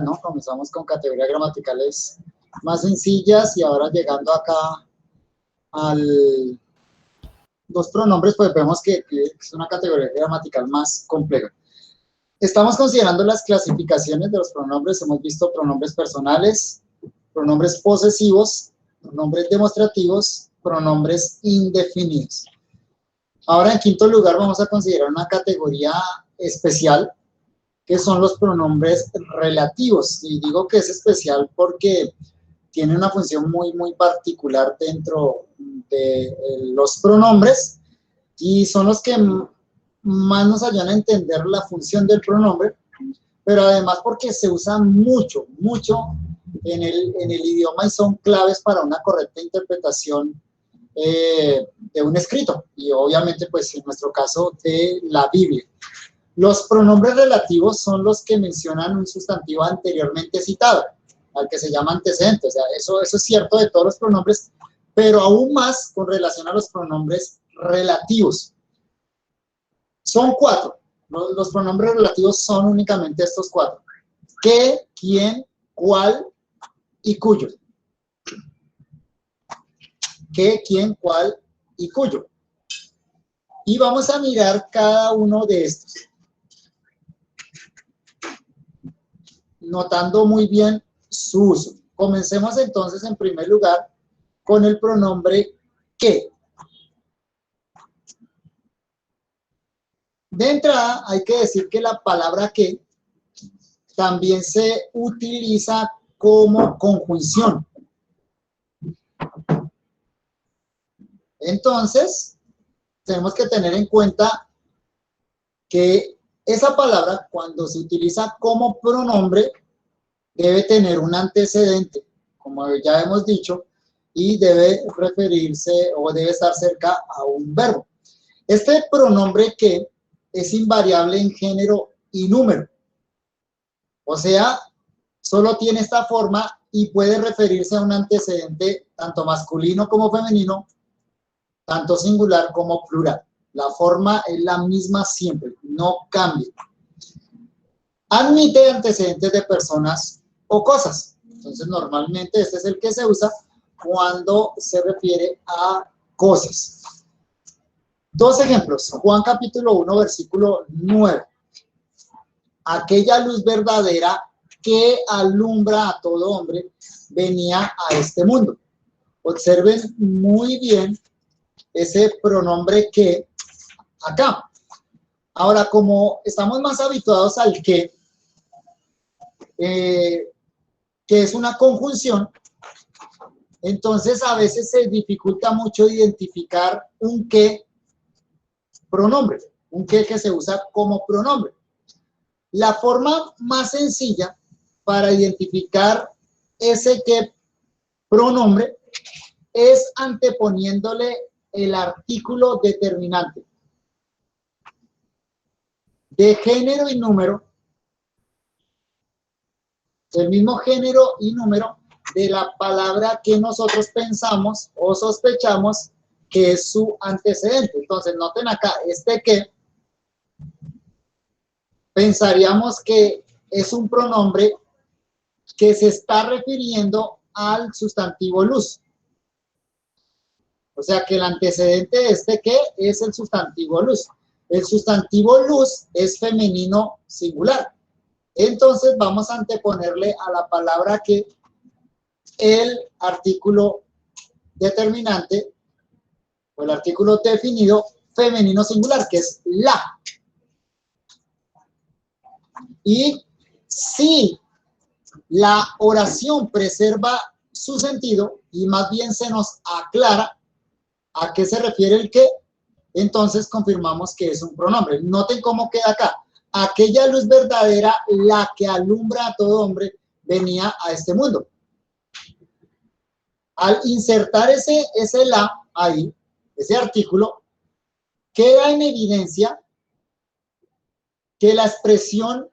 ¿no? Comenzamos con categorías gramaticales más sencillas y ahora llegando acá al los pronombres, pues vemos que es una categoría gramatical más compleja. Estamos considerando las clasificaciones de los pronombres. Hemos visto pronombres personales, pronombres posesivos, pronombres demostrativos, pronombres indefinidos. Ahora, en quinto lugar, vamos a considerar una categoría especial, que son los pronombres relativos. Y digo que es especial porque tiene una función muy particular dentro de los pronombres y son los que más nos ayudan a entender la función del pronombre, pero además porque se usa mucho en el idioma y son claves para una correcta interpretación de un escrito y obviamente pues en nuestro caso de la Biblia. Los pronombres relativos son los que mencionan un sustantivo anteriormente citado, al que se llama antecedente. O sea, eso es cierto de todos los pronombres, pero aún más con relación a los pronombres relativos. Son cuatro. Los pronombres relativos son únicamente estos cuatro. ¿Qué, quién, cuál y cuyo? ¿Qué, quién, cuál y cuyo? Y vamos a mirar cada uno de estos, notando muy bien su uso. Comencemos entonces en primer lugar con el pronombre que. De entrada hay que decir que la palabra que también se utiliza como conjunción. Entonces, tenemos que tener en cuenta que esa palabra, cuando se utiliza como pronombre, debe tener un antecedente, como ya hemos dicho, y debe referirse o debe estar cerca a un verbo. Este pronombre que es invariable en género y número. O sea, solo tiene esta forma y puede referirse a un antecedente tanto masculino como femenino, tanto singular como plural. La forma es la misma siempre, no cambia. Admite antecedentes de personas o cosas. Entonces, normalmente este es el que se usa cuando se refiere a cosas. Dos ejemplos. Juan capítulo 1, versículo 9. Aquella luz verdadera que alumbra a todo hombre venía a este mundo. Observen muy bien ese pronombre que acá. Ahora, como estamos más habituados al que es una conjunción, entonces a veces se dificulta mucho identificar un que pronombre, un que se usa como pronombre. La forma más sencilla para identificar ese que pronombre es anteponiéndole el artículo determinante de género y número, el mismo género y número de la palabra que nosotros pensamos o sospechamos que es su antecedente. Entonces, noten acá, este que pensaríamos que es un pronombre que se está refiriendo al sustantivo luz. O sea que el antecedente de este que es el sustantivo luz. El sustantivo luz es femenino singular. Entonces vamos a anteponerle a la palabra que el artículo determinante o el artículo definido femenino singular, que es la. Y si la oración preserva su sentido y más bien se nos aclara a qué se refiere el qué, entonces confirmamos que es un pronombre. Noten cómo queda acá. Aquella luz verdadera, la que alumbra a todo hombre, venía a este mundo. Al insertar ese la ahí, ese artículo, queda en evidencia que la expresión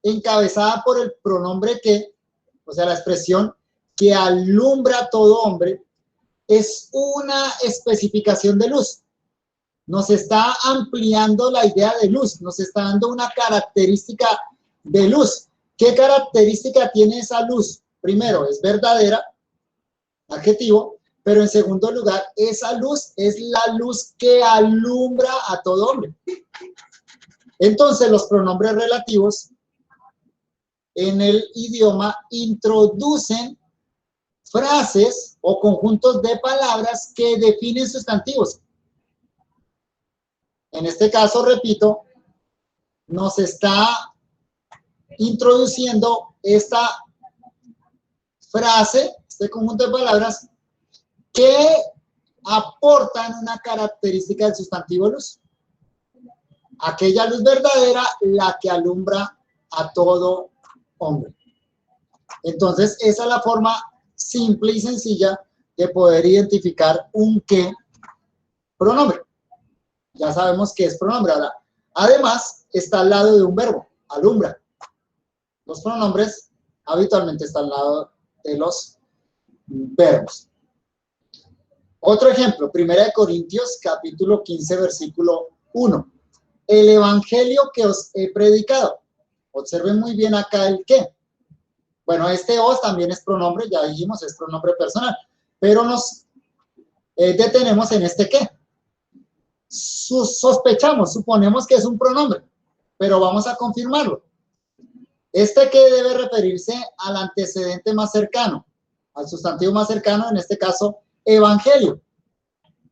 encabezada por el pronombre que, o sea, la expresión que alumbra a todo hombre, es una especificación de luz. Nos está ampliando la idea de luz, nos está dando una característica de luz ¿Qué característica tiene esa luz? Primero, es verdadera, adjetivo, pero en segundo lugar, esa luz es la luz que alumbra a todo hombre. Entonces, los pronombres relativos en el idioma introducen frases o conjuntos de palabras que definen sustantivos. En este caso, repito, nos está introduciendo esta frase, este conjunto de palabras que aportan una característica del sustantivo luz. Aquella luz verdadera, la que alumbra a todo hombre. Entonces, esa es la forma simple y sencilla de poder identificar un qué pronombre. Ya sabemos qué es pronombre. Ahora, además, está al lado de un verbo, alumbra. Los pronombres habitualmente están al lado de los verbos. Otro ejemplo, 1 Corintios, capítulo 15, versículo 1. El evangelio que os he predicado. Observen muy bien acá el qué. Bueno, este os también es pronombre, ya dijimos, es pronombre personal, pero nos detenemos en este qué. Sospechamos, suponemos que es un pronombre, pero vamos a confirmarlo. Este qué debe referirse al antecedente más cercano, al sustantivo más cercano, en este caso, evangelio.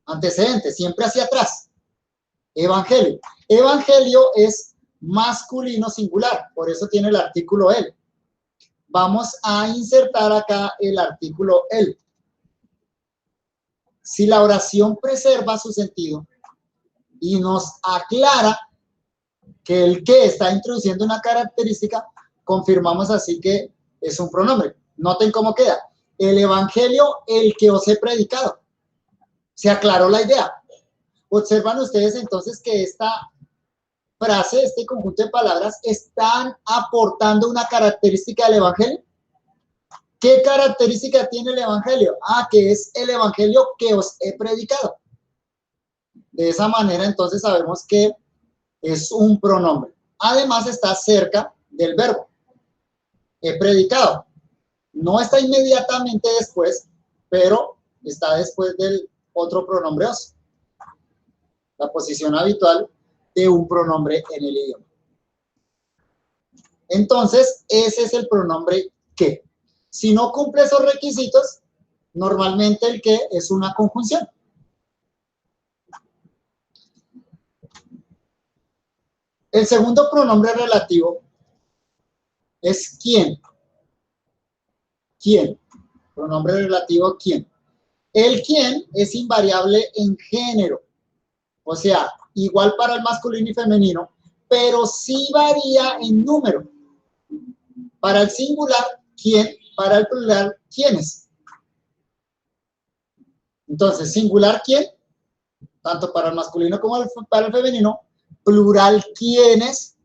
Antecedente, siempre hacia atrás. Evangelio. Evangelio es masculino singular, por eso tiene el artículo el. Vamos a insertar acá el artículo el. Si la oración preserva su sentido y nos aclara que el que está introduciendo una característica, confirmamos así que es un pronombre. Noten cómo queda. El evangelio, el que os he predicado. Se aclaró la idea. Observan ustedes entonces que esta frase, este conjunto de palabras, están aportando una característica del evangelio. ¿Qué característica tiene el evangelio? Que es el evangelio que os he predicado. De esa manera, entonces, sabemos que es un pronombre. Además, está cerca del verbo. He predicado. No está inmediatamente después, pero está después del otro pronombre os. La posición habitual de un pronombre en el idioma. Entonces, ese es el pronombre que. Si no cumple esos requisitos, normalmente el que es una conjunción. El segundo pronombre relativo es quién. ¿Quién? Pronombre relativo quién. El quién es invariable en género. O sea, igual para el masculino y femenino, pero sí varía en número. Para el singular, quién. Para el plural, quiénes. Entonces, singular, quién, tanto para el masculino como para el femenino. Plural, quiénes,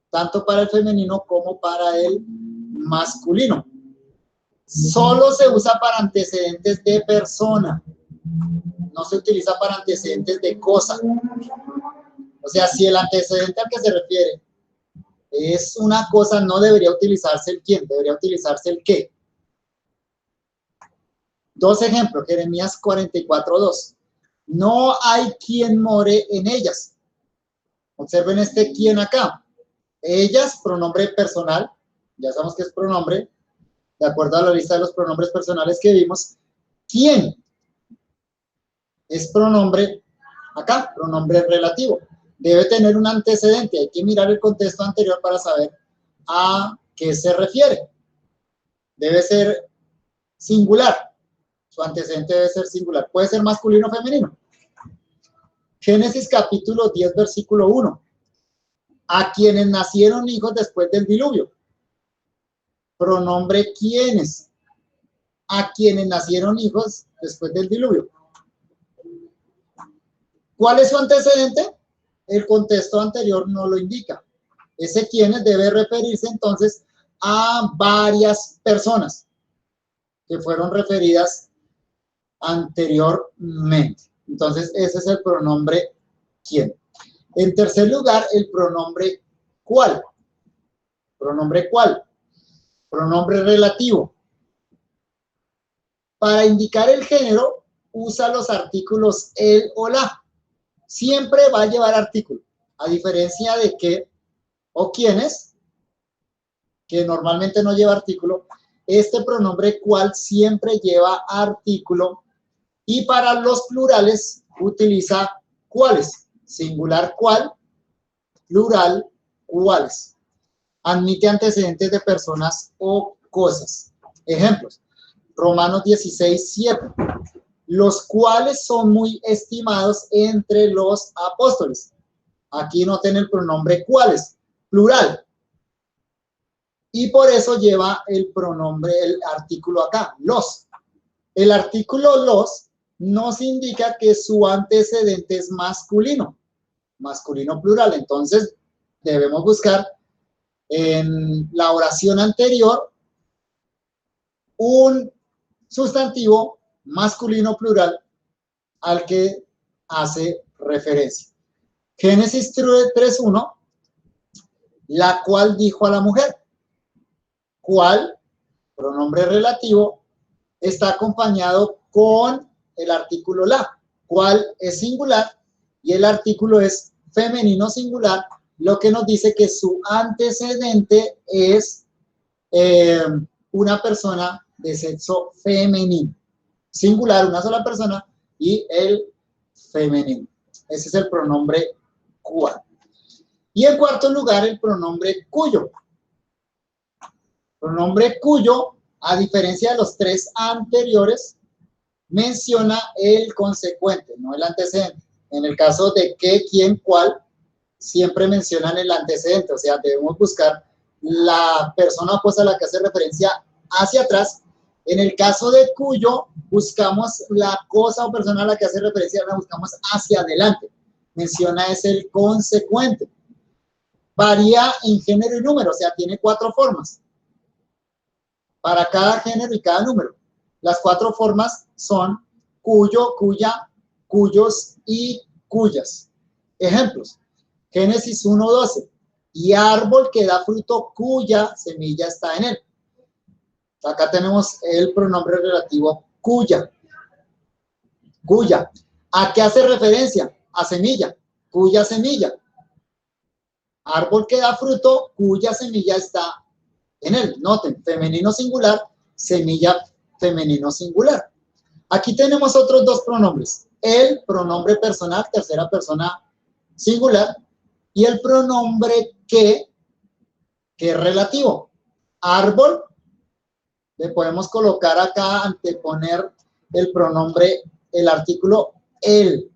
tanto para el femenino como para el masculino. Solo se usa para antecedentes de persona. No se utiliza para antecedentes de cosa. O sea, si el antecedente al que se refiere es una cosa, no debería utilizarse el quién, debería utilizarse el qué. Dos ejemplos, Jeremías 44:2. No hay quien more en ellas. Observen este quién acá. Ellas, pronombre personal, ya sabemos que es pronombre, de acuerdo a la lista de los pronombres personales que vimos. ¿Quién? Es pronombre acá, pronombre relativo. Debe tener un antecedente, hay que mirar el contexto anterior para saber a qué se refiere. Debe ser singular. Su antecedente debe ser singular. Puede ser masculino o femenino. Génesis capítulo 10, versículo 1. A quienes nacieron hijos después del diluvio. Pronombre quienes. A quienes nacieron hijos después del diluvio. ¿Cuál es su antecedente? El contexto anterior no lo indica. Ese quienes debe referirse entonces a varias personas que fueron referidas anteriormente. Entonces, ese es el pronombre quién. En tercer lugar, el pronombre cuál. Pronombre cuál. Pronombre relativo. Para indicar el género, usa los artículos el o la. Siempre va a llevar artículo, a diferencia de que o quienes, que normalmente no lleva artículo. Este pronombre cual siempre lleva artículo, y para los plurales utiliza cuáles, singular cuál, plural cuáles. Admite antecedentes de personas o cosas. Ejemplos: Romanos 16:7, los cuales son muy estimados entre los apóstoles. Aquí noten el pronombre cuáles, plural. Y por eso lleva el pronombre, el artículo acá, los. El artículo los nos indica que su antecedente es masculino, masculino plural. Entonces, debemos buscar en la oración anterior un sustantivo masculino plural al que hace referencia. Génesis 3:1, la cual dijo a la mujer. Cual, pronombre relativo, está acompañado con el artículo la, cual es singular y el artículo es femenino singular, lo que nos dice que su antecedente es una persona de sexo femenino. Singular, una sola persona, y el femenino. Ese es el pronombre cual. Y en cuarto lugar, el pronombre cuyo. Pronombre cuyo, a diferencia de los tres anteriores, menciona el consecuente, no el antecedente. En el caso de qué, quién, cuál, siempre mencionan el antecedente, o sea, debemos buscar la persona o cosa a la que hace referencia hacia atrás. En el caso de cuyo, buscamos la cosa o persona a la que hace referencia, la buscamos hacia adelante. Menciona es el consecuente. Varía en género y número, o sea, tiene 4 formas. Para cada género y cada número. Las 4 formas son cuyo, cuya, cuyos y cuyas. Ejemplos: Génesis 1:12, y árbol que da fruto cuya semilla está en él. Acá tenemos el pronombre relativo cuya. Cuya. ¿A qué hace referencia? A semilla. Cuya semilla. Árbol que da fruto cuya semilla está en él. Noten, femenino singular, semilla femenino singular. Aquí tenemos otros 2 pronombres. El pronombre personal, tercera persona singular, y el pronombre que es relativo. Árbol, le podemos colocar acá, anteponer el pronombre, el artículo el.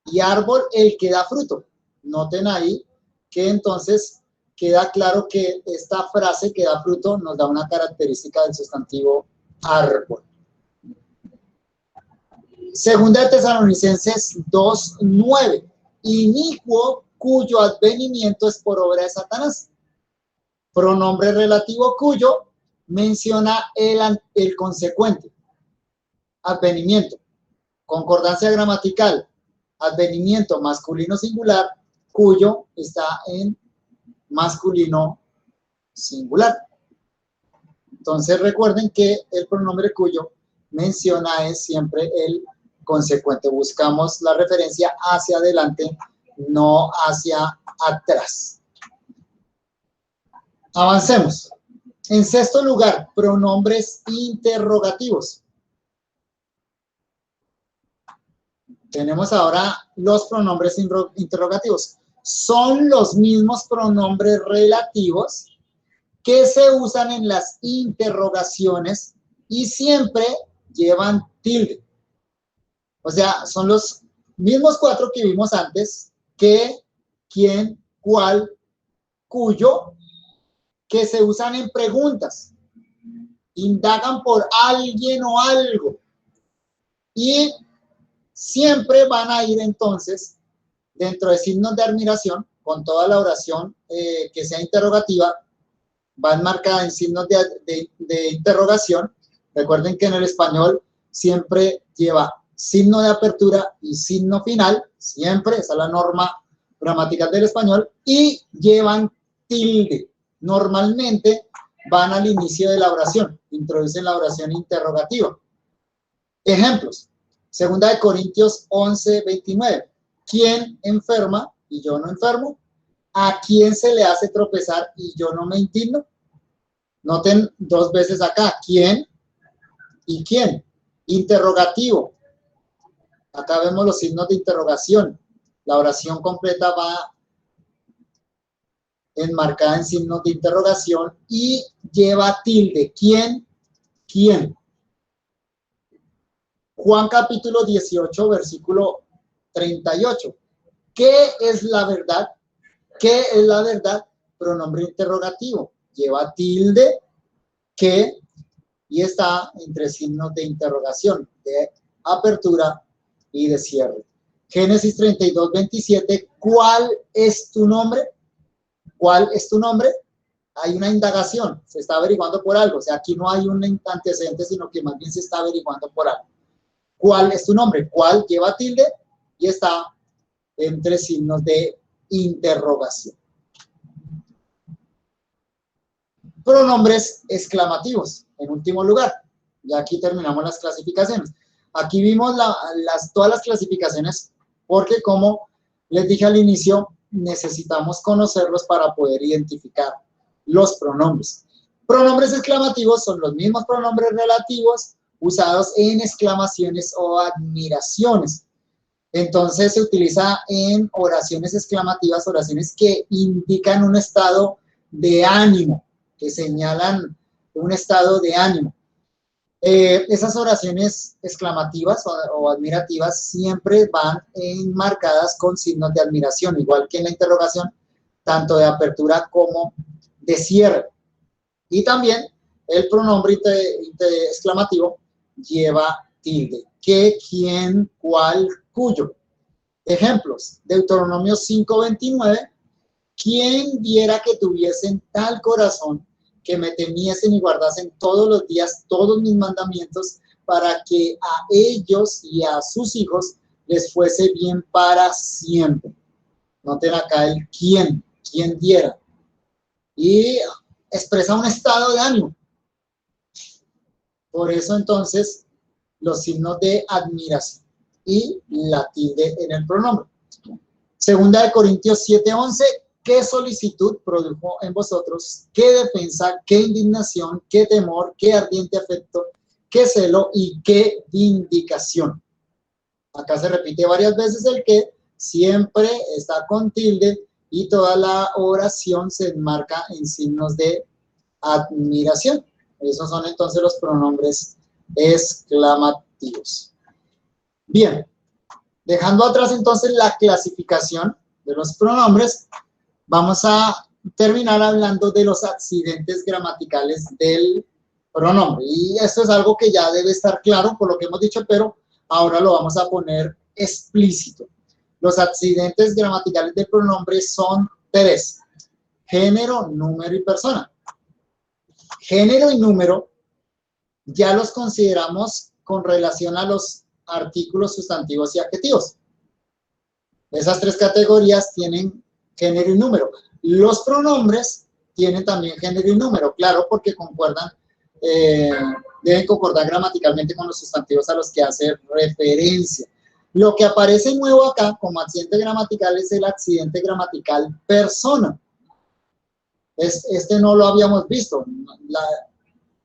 Y árbol, el que da fruto. Noten ahí que entonces queda claro que esta frase que da fruto nos da una característica del sustantivo árbol. Segunda de Tesalonicenses 2:9. Inicuo cuyo advenimiento es por obra de Satanás. Pronombre relativo cuyo menciona el consecuente. Advenimiento. Concordancia gramatical. Advenimiento masculino singular, cuyo está en masculino singular. Entonces recuerden que el pronombre cuyo menciona es siempre el consecuente. Buscamos la referencia hacia adelante, no hacia atrás. Avancemos. En sexto lugar, pronombres interrogativos. Tenemos ahora los pronombres interrogativos. Son los mismos pronombres relativos que se usan en las interrogaciones y siempre llevan tilde. O sea, son los mismos 4 que vimos antes: qué, quién, cuál, cuyo, que se usan en preguntas. Indagan por alguien o algo. Y siempre van a ir entonces dentro de signos de admiración, con toda la oración que sea interrogativa, va enmarcada en signos de interrogación. Recuerden que en el español siempre lleva signo de apertura y signo final, siempre, esa es la norma gramatical del español, y llevan tilde. Normalmente van al inicio de la oración, introducen la oración interrogativa. Ejemplos, 2 Corintios 11, 29. ¿Quién enferma y yo no enfermo? ¿A quién se le hace tropezar y yo no me indigno? Noten dos veces acá, ¿quién y quién? Interrogativo. Acá vemos los signos de interrogación. La oración completa va enmarcada en signos de interrogación y lleva tilde. ¿Quién? ¿Quién? Juan capítulo 18, versículo 38. ¿Qué es la verdad? ¿Qué es la verdad? Pronombre interrogativo. Lleva tilde, que, y está entre signos de interrogación, de apertura y de cierre. Génesis 32, 27. ¿Cuál es tu nombre? ¿Cuál es tu nombre? Hay una indagación, se está averiguando por algo. O sea, aquí no hay un antecedente, sino que más bien se está averiguando por algo. ¿Cuál es tu nombre? ¿Cuál lleva tilde? Y está entre signos de interrogación. Pronombres exclamativos, en último lugar. Ya aquí terminamos las clasificaciones. Aquí vimos todas las clasificaciones porque, como les dije al inicio, necesitamos conocerlos para poder identificar los pronombres. Pronombres exclamativos son los mismos pronombres relativos usados en exclamaciones o admiraciones. Entonces se utiliza en oraciones exclamativas, oraciones que indican un estado de ánimo, que señalan un estado de ánimo. Esas oraciones exclamativas o admirativas siempre van enmarcadas con signos de admiración, igual que en la interrogación, tanto de apertura como de cierre. Y también el pronombre exclamativo lleva tilde. ¿Qué, quién, cuál, cuyo? Ejemplos, Deuteronomio 5:29. ¿Quién viera que tuviesen tal corazón que me temiesen y guardasen todos los días todos mis mandamientos para que a ellos y a sus hijos les fuese bien para siempre? Noten acá el quién diera. Y expresa un estado de ánimo. Por eso entonces los signos de admiración y la tilde en el pronombre. 2 Corintios 7:11. ¿Qué solicitud produjo en vosotros? ¿Qué defensa? ¿Qué indignación? ¿Qué temor? ¿Qué ardiente afecto? ¿Qué celo? ¿Y qué vindicación? Acá se repite varias veces el que, siempre está con tilde y toda la oración se enmarca en signos de admiración. Esos son entonces los pronombres exclamativos. Bien, dejando atrás entonces la clasificación de los pronombres, vamos a terminar hablando de los accidentes gramaticales del pronombre. Y esto es algo que ya debe estar claro por lo que hemos dicho, pero ahora lo vamos a poner explícito. Los accidentes gramaticales del pronombre son 3. Género, número y persona. Género y número ya los consideramos con relación a los artículos, sustantivos y adjetivos. Esas 3 categorías tienen género y número. Los pronombres tienen también género y número, claro, porque concuerdan, deben concordar gramaticalmente con los sustantivos a los que hace referencia. Lo que aparece nuevo acá como accidente gramatical es el accidente gramatical persona. Este no lo habíamos visto.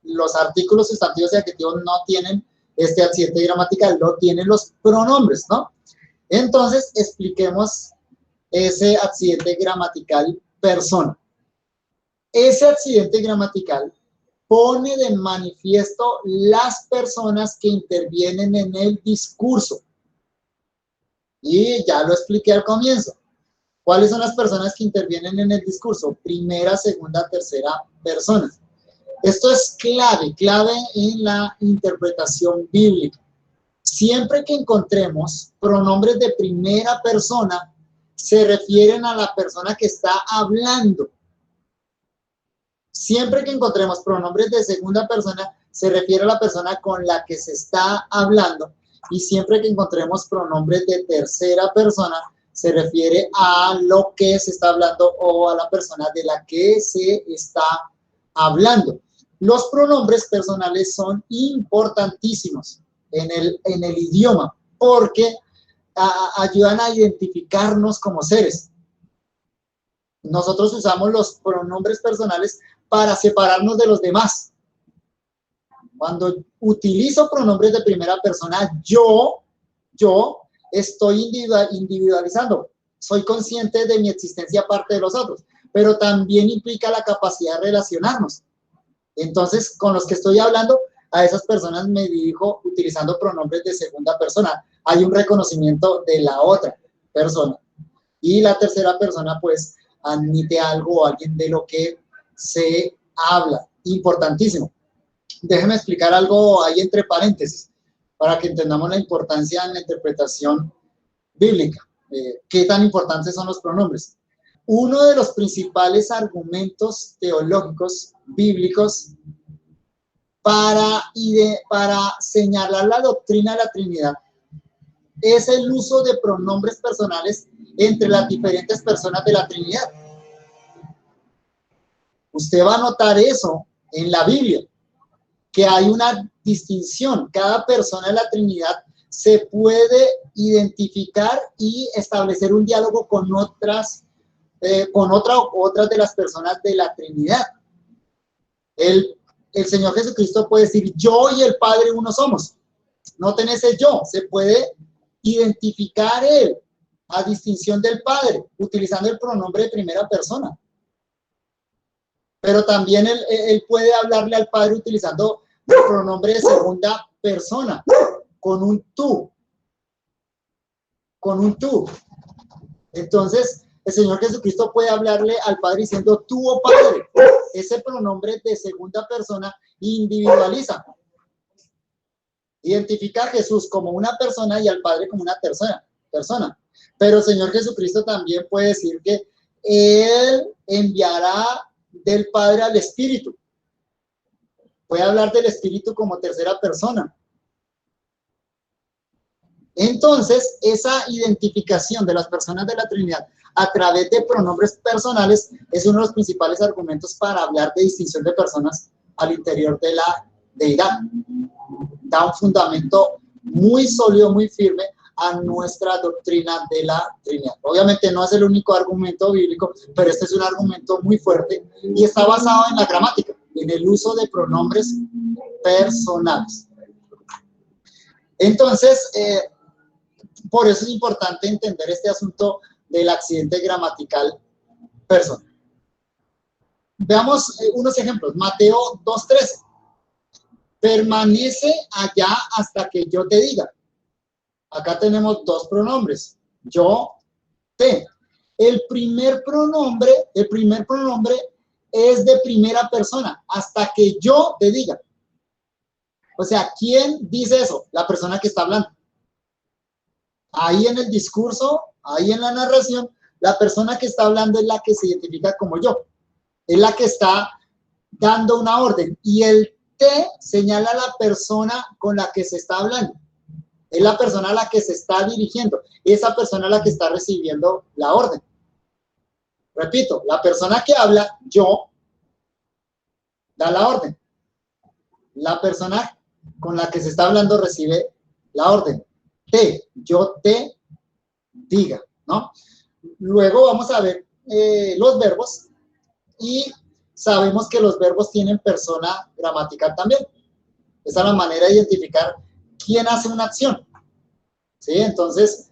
Los artículos, sustantivos y adjetivos no tienen este accidente gramatical, lo tienen los pronombres, ¿no? Entonces, expliquemos ese accidente gramatical persona. Ese accidente gramatical pone de manifiesto las personas que intervienen en el discurso. Y ya lo expliqué al comienzo. ¿Cuáles son las personas que intervienen en el discurso? Primera, segunda, tercera persona. Esto es clave en la interpretación bíblica. Siempre que encontremos pronombres de primera persona, se refieren a la persona que está hablando. Siempre que encontremos pronombres de segunda persona, se refiere a la persona con la que se está hablando. Y siempre que encontremos pronombres de tercera persona, se refiere a lo que se está hablando o a la persona de la que se está hablando. Los pronombres personales son importantísimos en el idioma porque ayudan a identificarnos como seres. Nosotros usamos los pronombres personales para separarnos de los demás. Cuando utilizo pronombres de primera persona, yo estoy individualizando. Soy consciente de mi existencia aparte de los otros, pero también implica la capacidad de relacionarnos. Entonces, con los que estoy hablando, a esas personas me dirijo utilizando pronombres de segunda persona. Hay un reconocimiento de la otra persona. Y la tercera persona, pues, admite algo o alguien de lo que se habla. Importantísimo. Déjeme explicar algo ahí entre paréntesis, para que entendamos la importancia en la interpretación bíblica. ¿Qué tan importantes son los pronombres? Uno de los principales argumentos teológicos bíblicos para señalar la doctrina de la Trinidad es el uso de pronombres personales entre las diferentes personas de la Trinidad. Usted va a notar eso en la Biblia, que hay una distinción. Cada persona de la Trinidad se puede identificar y establecer un diálogo con otras de las personas de la Trinidad. El Señor Jesucristo puede decir, yo y el Padre uno somos. Noten ese yo, se puede identificar él a distinción del Padre, utilizando el pronombre de primera persona. Pero también él puede hablarle al Padre utilizando el pronombre de segunda persona, con un tú. Con un tú. Entonces, el Señor Jesucristo puede hablarle al Padre diciendo tú, oh Padre. Ese pronombre de segunda persona individualiza. Identifica a Jesús como una persona y al Padre como una tercera persona. Pero el Señor Jesucristo también puede decir que Él enviará del Padre al Espíritu. Puede hablar del Espíritu como tercera persona. Entonces, esa identificación de las personas de la Trinidad a través de pronombres personales es uno de los principales argumentos para hablar de distinción de personas al interior de la deidad. Da un fundamento muy sólido, muy firme a nuestra doctrina de la Trinidad. Obviamente no es el único argumento bíblico, pero este es un argumento muy fuerte y está basado en la gramática, en el uso de pronombres personales. Entonces, por eso es importante entender este asunto del accidente gramatical personal. Veamos unos ejemplos. Mateo 2:13. Permanece allá hasta que yo te diga. Acá tenemos dos pronombres. Yo, te. El primer pronombre es de primera persona. Hasta que yo te diga. O sea, ¿quién dice eso? La persona que está hablando. Ahí en el discurso, ahí en la narración, la persona que está hablando es la que se identifica como yo. Es la que está dando una orden. Y el te señala a la persona con la que se está hablando. Es la persona a la que se está dirigiendo. Esa persona a la que está recibiendo la orden. Repito, la persona que habla, yo, da la orden. La persona con la que se está hablando recibe la orden. Te, yo te diga, ¿no? Luego vamos a ver los verbos y sabemos que los verbos tienen persona gramatical también. Esa es la manera de identificar quién hace una acción. ¿Sí? Entonces,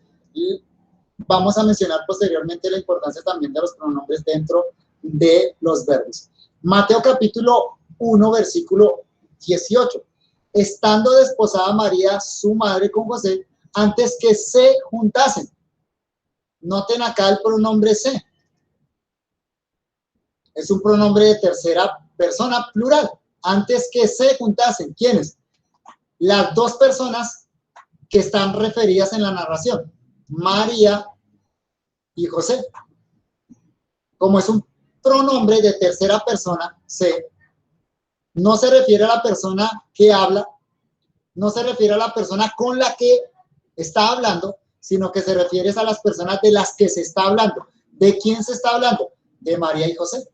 vamos a mencionar posteriormente la importancia también de los pronombres dentro de los verbos. Mateo capítulo 1, versículo 18. Estando desposada María, su madre, con José, antes que se juntasen. Noten acá el pronombre se. Es un pronombre de tercera persona plural. Antes que se juntasen. ¿Quiénes? Las dos personas que están referidas en la narración. María y José. Como es un pronombre de tercera persona, se, no se refiere a la persona que habla, no se refiere a la persona con la que está hablando, sino que se refiere a las personas de las que se está hablando. ¿De quién se está hablando? De María y José.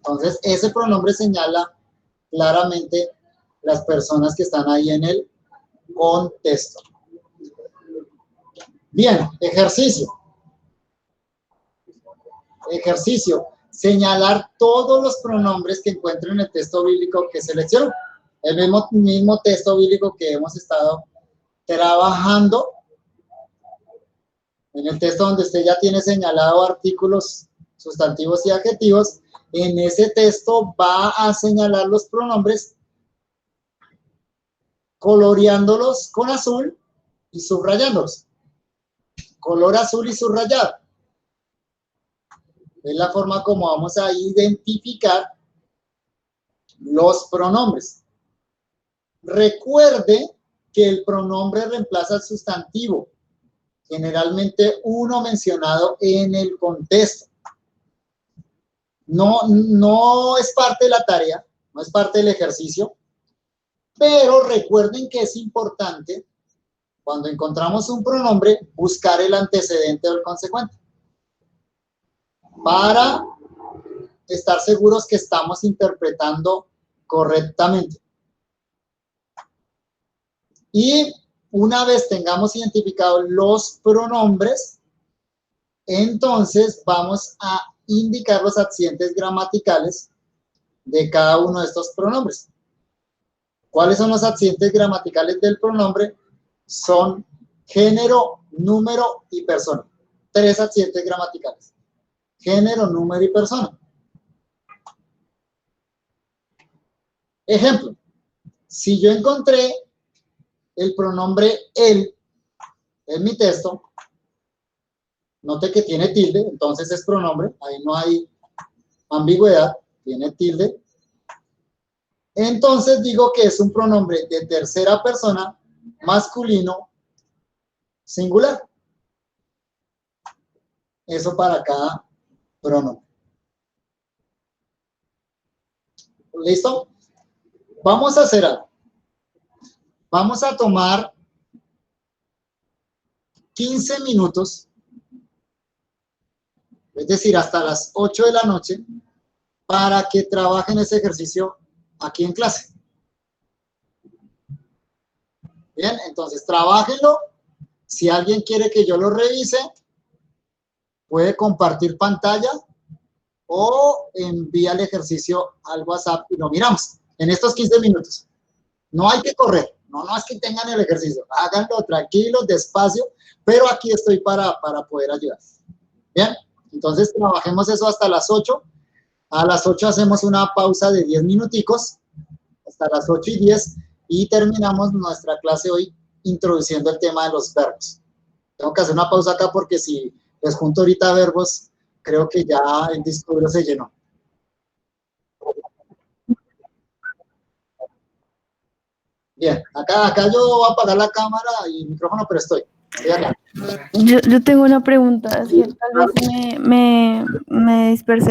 Entonces, ese pronombre señala claramente las personas que están ahí en el contexto. Bien, ejercicio. Ejercicio. Señalar todos los pronombres que encuentren en el texto bíblico que selecciono. El mismo texto bíblico que hemos estado trabajando. En el texto donde usted ya tiene señalado artículos, sustantivos y adjetivos, en ese texto va a señalar los pronombres coloreándolos con azul y subrayándolos. Color azul y subrayado. Es la forma como vamos a identificar los pronombres. Recuerde que el pronombre reemplaza al sustantivo, generalmente uno mencionado en el contexto. No es parte de la tarea, no es parte del ejercicio, pero recuerden que es importante, cuando encontramos un pronombre, buscar el antecedente o el consecuente, para estar seguros que estamos interpretando correctamente. Y una vez tengamos identificados los pronombres, entonces vamos a indicar los accidentes gramaticales de cada uno de estos pronombres. ¿Cuáles son los accidentes gramaticales del pronombre? Son género, número y persona. 3 accidentes gramaticales. Género, número y persona. Ejemplo, si yo encontré el pronombre él en mi texto, note que tiene tilde, entonces es pronombre, ahí no hay ambigüedad, tiene tilde. Entonces digo que es un pronombre de tercera persona, masculino, singular. Eso para cada pronombre. ¿Listo? Vamos a hacer algo. Vamos a tomar 15 minutos, es decir, hasta las 8 de la noche, para que trabajen ese ejercicio aquí en clase. Bien, entonces trabájenlo. Si alguien quiere que yo lo revise, puede compartir pantalla o envía el ejercicio al WhatsApp y lo miramos en estos 15 minutos. No hay que correr, no es que tengan el ejercicio, háganlo tranquilos, despacio, pero aquí estoy para poder ayudar. Bien, entonces trabajemos eso hasta las 8. A las 8 hacemos una pausa de 10 minuticos, hasta las 8:10, y terminamos nuestra clase hoy introduciendo el tema de los verbos. Tengo que hacer una pausa acá porque si les junto ahorita verbos, creo que ya el disco duro se llenó. Bien, acá yo voy a apagar la cámara y el micrófono, pero estoy acá. Yo tengo una pregunta, es que tal vez me dispersé